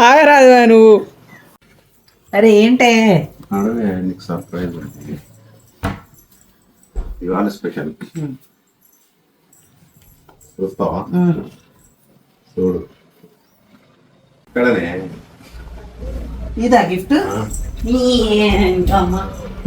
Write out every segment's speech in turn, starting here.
ఆగరాదు నువ్వు. అరే ఏంటే అదే నీకు సర్ప్రైజ్ ఉంది ఇవాళ స్పెషల్. చూస్తావా? చూడు ఇక్కడనే. ఇదా గిఫ్ట్?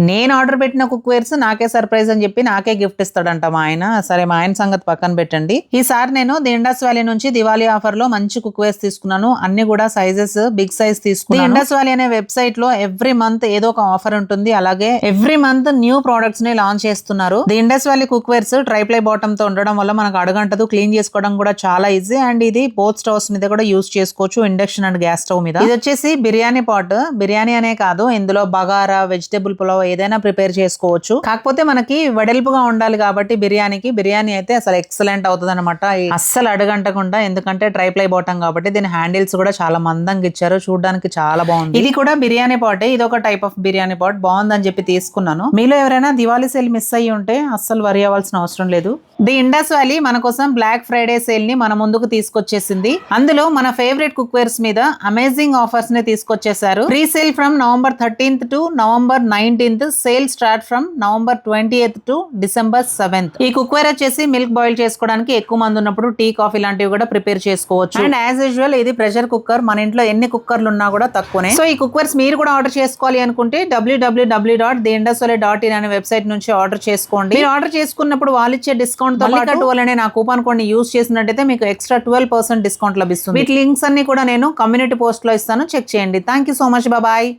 నేను ఆర్డర్ పెట్టిన కుక్వేర్స్ నాకే సర్ప్రైజ్ అని చెప్పి నాకే గిఫ్ట్ ఇస్తాడంట మా ఆయన. సరే మా ఆయన సంగతి పక్కన పెట్టండి. ఈసారి నేను ది ఇండస్ వ్యాలీ నుంచి దివాళీ ఆఫర్ లో మంచి కుక్వేర్స్ తీసుకున్నాను. అన్ని కూడా సైజెస్ బిగ్ సైజ్ తీసుకున్నాను. ఇండస్ వ్యాలీ అనే వెబ్సైట్ లో ఎవ్రీ మంత్ ఏదో ఒక ఆఫర్ ఉంటుంది. అలాగే ఎవ్రీ మంత్ న్యూ ప్రొడక్ట్స్ ని లాంచ్ చేస్తున్నారు. The Indus valley cookwares triply bottom తో ఉండడం వల్ల మనకు అడగంటదు, క్లీన్ చేసుకోవడం కూడా చాలా ఈజీ. అండ్ ఇది బోత్ స్టవ్స్ మీద కూడా యూస్ చేసుకోవచ్చు, ఇండక్షన్ అండ్ గ్యాస్ స్టవ్ మీద. ఇది వచ్చేసి బిర్యానీ పాట్. బిర్యానీ అనే కాదు, ఇందులో బగారా, వెజిటేబుల్ పులావ్ ఏదైనా ప్రిపేర్ చేసుకోవచ్చు. కాకపోతే మనకి వెడల్పుగా ఉండాలి కాబట్టి బిర్యానీ అయితే అసలు ఎక్సలెంట్ అవుతుంది అనమాట. అస్సలు అడగంటకుండా, ఎందుకంటే ట్రైప్లై బాటం కాబట్టి దీని హ్యాండిల్స్ కూడా చాలా మందంగా ఇచ్చారు, చూడడానికి చాలా బాగుంది. ఇది కూడా బిర్యానీ పాటే, ఇది ఒక టైప్ ఆఫ్ బిర్యానీ పాట్. బాగుందని చెప్పి తీసుకున్నాను. మీలో ఎవరైనా దివాళీ సేల్ మిస్ అయ్యి ఉంటే అస్సలు వరి అవ్వాల్సిన అవసరం లేదు. ది ఇండస్ వ్యాలీ మన కోసం బ్లాక్ ఫ్రైడే సేల్ ని మన ముందుకు తీసుకొచ్చేసింది. అందులో మన ఫేవరెట్ కుక్వేర్స్ మీద అమేజింగ్ ఆఫర్స్ ని తీసుకొచ్చేసారు. Pre sale from November 13th to November 19th. Sale start from November 28th to December 7th. ఈ కుక్వేర్ వచ్చేసి మిల్క్ బాయిల్ చేసుకోవడానికి ఎక్కువ మంది ఉన్నప్పుడు టీ, కాఫీ లాంటివి కూడా ప్రిపేర్ చేసుకోవచ్చు. అండ్ యాజ్ యూజువల్ ఇది ప్రెషర్ కుక్కర్. మన ఇంట్లో ఎన్ని కుక్కర్లు ఉన్నా కూడా తక్కువనే. సో ఈ కుక్వేర్స్ మీరు కూడా ఆర్డర్ చేసుకోవాలి అనుకుంటే www.theindustrivalley.in అనే వెబ్సైట్ నుంచి ఆర్డర్ చేసుకోండి. మీరు ఆర్డర్ చేసుకున్నప్పుడు వాళ్ళు ఇచ్చే డిస్కౌంట్ తో పాటు వాళ్ళనే నా కూపన్ కోడ్ ని యూస్ చేసినట్టయితే మీకు ఎక్స్ట్రా 12% డిస్కౌంట్ లభిస్తుంది. వీటి లింక్స్ అన్ని కూడా నేను కమ్యూనిటీ పోస్ట్ లో ఇస్తాను, చెక్ చేయండి. Thank you so much, bye.